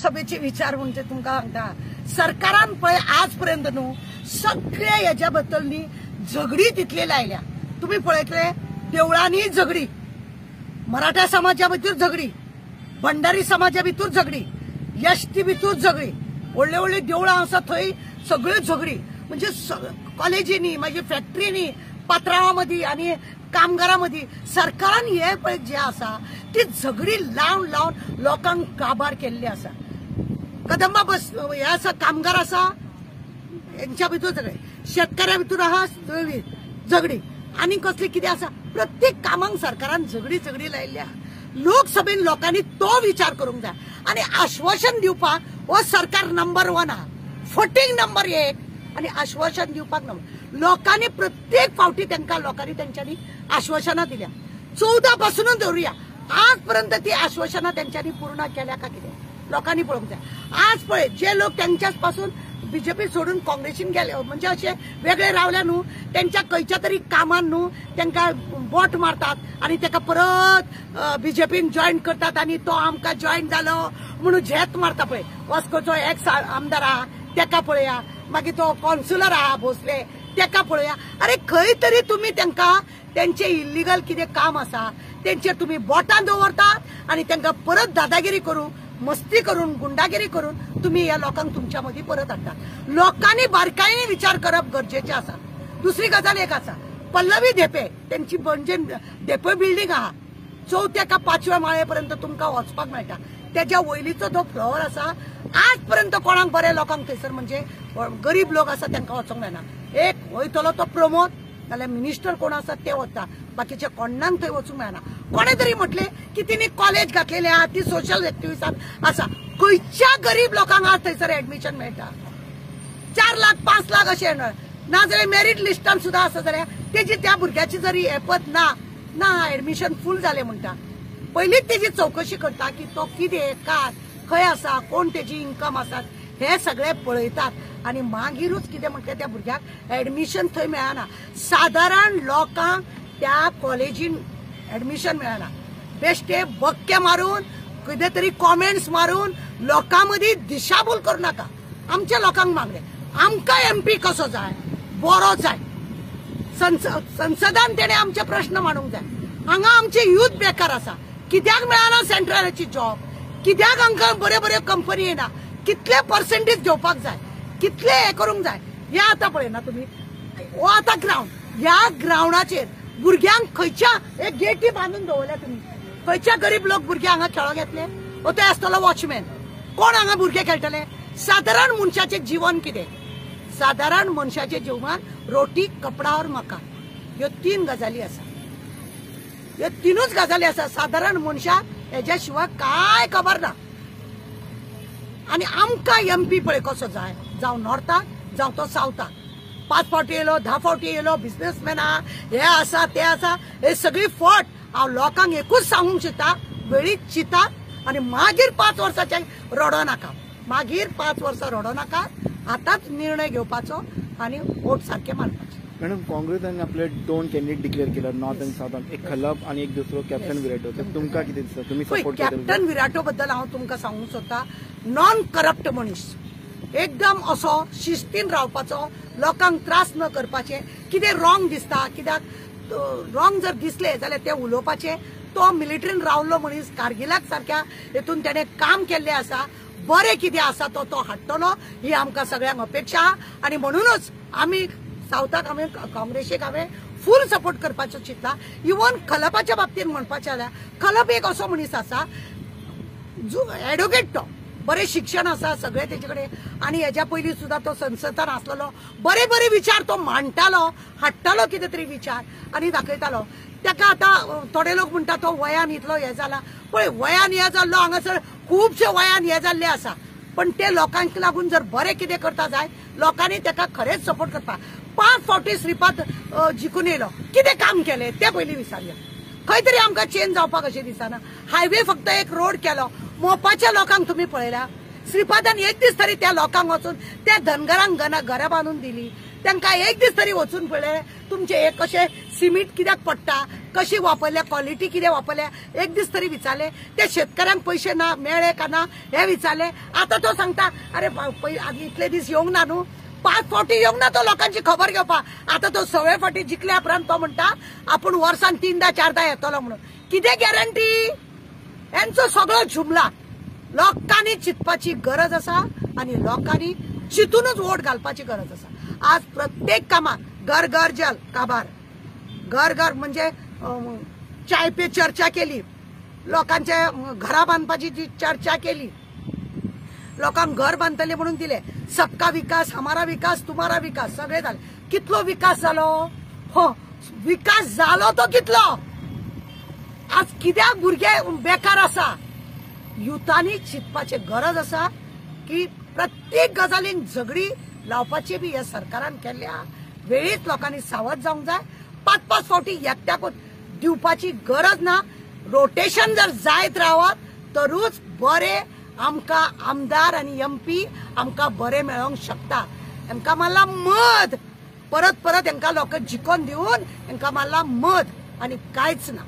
लोकसभेचे विचार म्हणजे तुमकां सांगता सरकारान पळय आजपर्यंत न्हू सगळे हेच्या बद्दल झगडी तितली लायल्या। तुम्ही पळयतले देवळांनी झगडी, मराठा समाजा भितर झगडी, भंडारी समाजा भितर झगडी, एसटी भितर झगडी, व्हडले व्हडले देवळां आसा थंय सगळ्यो झगडी। म्हणजे कॉलेजींनी मागीर फॅक्टरीनी पात्रांवां मदीं आनी कामगारां मदीं सरकारान हे पळय जे आसा ती झगडी लावन लावन लोकांक काबार केल्ली आसा। कदंबा बस हे आसा कामगार आसा यांच्या भितर झगडी, शेतकऱ्यां भितर आहा झगडी आनी कसली कितें आसा प्रत्येक कामांक सरकारान झगडी झगडी लायल्या। लोकसभेन लोकांनी तो विचार करूंक जाय आनी आश्वासन दिवपाक हो सरकार नंबर 1 आहा, फटींग नंबर 1 आनी आश्वासन दिवपाक नंबर। लोकांनी प्रत्येक फावटी तांकां लोकांनी तेंच्यांनी आश्वासनां दिल्या। 14 पासूनच धरुया आजपर्यंत ती आश्वासनां तेंच्यांनी पूर्ण केल्या का कितें लोकांनी पळोवंक जाय। आज पळय जे लोक तेंच्याच पासून बीजेपी सोडून काँग्रेसीन गेले म्हणजे असे वेगळे रावले न्हू त्यांच्या खंयच्या तरी कामान न्हू तांकां बोट मारतात आणि ताका परत बीजेपीन जॉईन करतात आणि तो आमकां जॉईन जालो म्हणून झेत मारता पळय। वास्कोचो एक्स आमदार आहा ताका पळया, मागीर तो कॉन्सुलर आहा भोसले ताका पळया। अरे खंय तरी तुम्ही तांकां त्यांचे इल्लीगल कितें काम आसा त्यांचे तुम्ही बोटां दवरतात आणि तांकां परत दादागिरी करून मस्ती करून गुंडागिरी करून तुम्ही या लोकांक तुमच्या मध्ये परत हाडतात। लोकांनी बारकायेन विचार करप गरजेचे आसा। दुसरी गजाल एक आसा पल्लवी धेपे त्यांची म्हणजे धेपे बिल्डिंग आहा 4थ्या का 5व्या माळयेपर्यंत तुमकां वचपाक मेळटा। त्याच्या वयलीचो तो फ्लोर आसा आजपर्यंत कोणाक बरे लोकांक थंयसर म्हणजे गरीब लोक आसा तांकां वचोंक मेळना। एक वयतलो तो प्रमोद नाल्यार मिनिस्टर कोण आसा ते वता, बाकीचे कोणाक थंय वचूंक मेळना। कोणे तरी म्हटले की तिने कॉलेज घातलेले आहा ती सोशल एक्टिव्हिस्ट आसा, खंयच्या गरीब लोकांक आज थंयसर एडमिशन मेळटा 4 लाख 5 लाख अशें नाजाल्यार मेरिट लिस्टान सुद्धा आसा जाल्यार तेजी त्या भुरग्याची जरी एपत ना एडमिशन फूल जाले म्हणटा। पयलींच तेजी चौकशी करता की तो कितें काय खंय आसा कोण तेजी इन्कम आसात हे सगळे पळयतात आणि मागीरूच कितें म्हटलें त्या भुरग्याक एडमिशन थंय मेळना। साधारण लोकांक त्या कॉलेजीन एडमिशन मेळना। बेश्टे बक्के मारून कितें तरी कॉमेंट्स मारून लोकांमदी दिशाभूल करू नाका। आमच्या लोकांक मागले आमकां एमपी कसो जाय बरो जाय, संसदान तेणे आमचे प्रश्न मांडूंक जाय। हांगा आमचे यूथ बेकार आसा, कित्याक मेळना सेंट्रलाची जॉब, कित्याक हांकां बरे बरे कंपनी येना, कितले पर्सेंटेज घेवपाक जाय, कितले हे करूंक जाय हे आतां पळयना तुमी। हो आतां ग्राउंड, ह्या ग्राउंडाचेर भुरग्यांक खंयच्या एक गेटी बांदून दवरल्या तुमी, खंयच्या गरीब लोक भुरगे हांगा खेळोंक येतले? हो ते आसतलो वॉचमॅन, कोण हांगा भुरगे खेळटले? साधारण मनशाचें जीवन कितें? साधारण मनशाचें जीवन रोटी कपडा और मकान ह्यो 3 गजाली आसा। ह्यो 3च गजाली आसा साधारण मनशाक हेज्या शिवाय काय खबर ना। आणि आमकां एमपी पळय कसो जाय, जावं नॉर्थाक जावं तो सावथाक। 5 फावटी येयलो 10 फावटी येयलो बिझनेसमॅन आहा हे आसा ते आसा हे सगळी फट हांव लोकांक एकूच सांगूंक सोदता वेळीच चिंतात आणि मागीर 5 वर्सांचे रडो नाका, मागीर 5 वर्सां रडो नाका। आतांच निर्णय घेवपाचो आणि वोट सारखे मारपाचे। मॅडम काँग्रेसान आपले 2 कॅन्डिडेट डिक्लेअर केला नॉर्थ आणि साउथान, एक खलप आणि एक दुसरो कॅप्टन विराटो। तर तुमकां कितें दिसता तुम्ही सपोर्ट करता? कॅप्टन विराटो बद्दल हांव तुमकां सांगूंक सोदता नॉन करप्ट मनीस, एकदम असो शिस्तीन रावपाचो, लोकांक त्रास न करपाचे। कितें रॉंग दिसता कित्याक रॉंग जर दिसले जाल्यार ते उलोवपाचे। तो मिलिटरीन रावल्लो मनीस, कारगिलाक सारख्या हेतून तेणे काम केल्लें आसा, बरें कितें आसा तो हाडटलो ही आमकां सगळ्यांक अपेक्षा आणि म्हणूनच आमी सावथाक हांवें काँग्रेसीक हांवें फूल सपोर्ट करपाचो चिंतला। इवन खलपाच्या बाबतींत म्हणपाचें जाल्यार खलप एक असो मनीस आसा जो एडवोकेट, तो बरें शिक्षण आसा सगळे तेजे कडेन आणि हेज्या पयलीं सुद्धा तो संसदान आसलेलो, बरे बरे विचार तो मांडटालो, हाडटालो कितें तरी विचार आणि दाखयतालो। ताका आतां थोडे लोक म्हणटा तो वयान इतलो हे जाला, पळय वयान हे जाल्लो हांगासर खुबशे वयान हे जाल्ले आसा, पण ते लोकांक लागून जर बरें कितें करता जाय लोकांनी ताका खरेंच सपोर्ट करता। 5 फावटी श्रीपाद जिखून येयलो, कितें काम केलें तें पयलीं विचारया। खंय तरी आमकां चेंज जावपाक अशें दिसना। हायवे फक्त एक रोड केलो, मोपाच्या लोकांक तुम्ही पळयल्या श्रीपादान एक दीस तरी त्या लोकांक वचून त्या धनगरांक घरां बांदून दिली, तांकां एक दीस तरी वचून पळय तुमचे एक कशें सिमीट कित्याक पडटा कशी वापरल्या, क्वालिटी किती वापरल्या, एक दीस तरी विचारले. ते शेतकऱ्यांक पैसे ना मेळ्ळे का ना हे विचारले. आता तो सांगता अरे इतले दीस येवंक ना न्हू, 5 फावटी येवंक ना तो लोकांची खबर घेवपाक. आता तो 6 फावटी जिखल्या उपरांत तो म्हणटा आपूण वर्सान 3-4 येतलो म्हणून. किती गॅरंटी? यांचो सगळो जुमला. लोकांनी चिंतपाची गरज आसा आणि लोकांनी चिंतूनच वोट घालपाची गरज आसा. आज प्रत्येक कामात घर घर जल काबार, घर घर म्हणजे चाय पे चर्चा केली, लोकांचे घरा बांधपाची जी चर्चा केली, लोकांक घर बांधतले म्हणून दिले. सबका विकास, हमारा विकास, तुम्हारा विकास सगळे झाले. कितलो विकास जालो? हो, विकास जालो तो कितलो? आज कित्याक भुरगे बेकार आसा? युथांनी चिंतपाची गरज आसा की प्रत्येक गजालींक झगडी लावपाची बी ह्या सरकारान केल्या. वेळीच लोकांनी सावध जावंक जाय. 5-5 फावटी एकट्याकूच दिवपाची गरज ना. रोटेशन जर जायत रावत तरूच बरे आमकां आमदार आणि MP आमकां बरे मेळोंक शकता. हांकां मारला मध, परत परत हांकां लोक जिखोवन दिवन हांकां मारला मध आणि कांयच ना.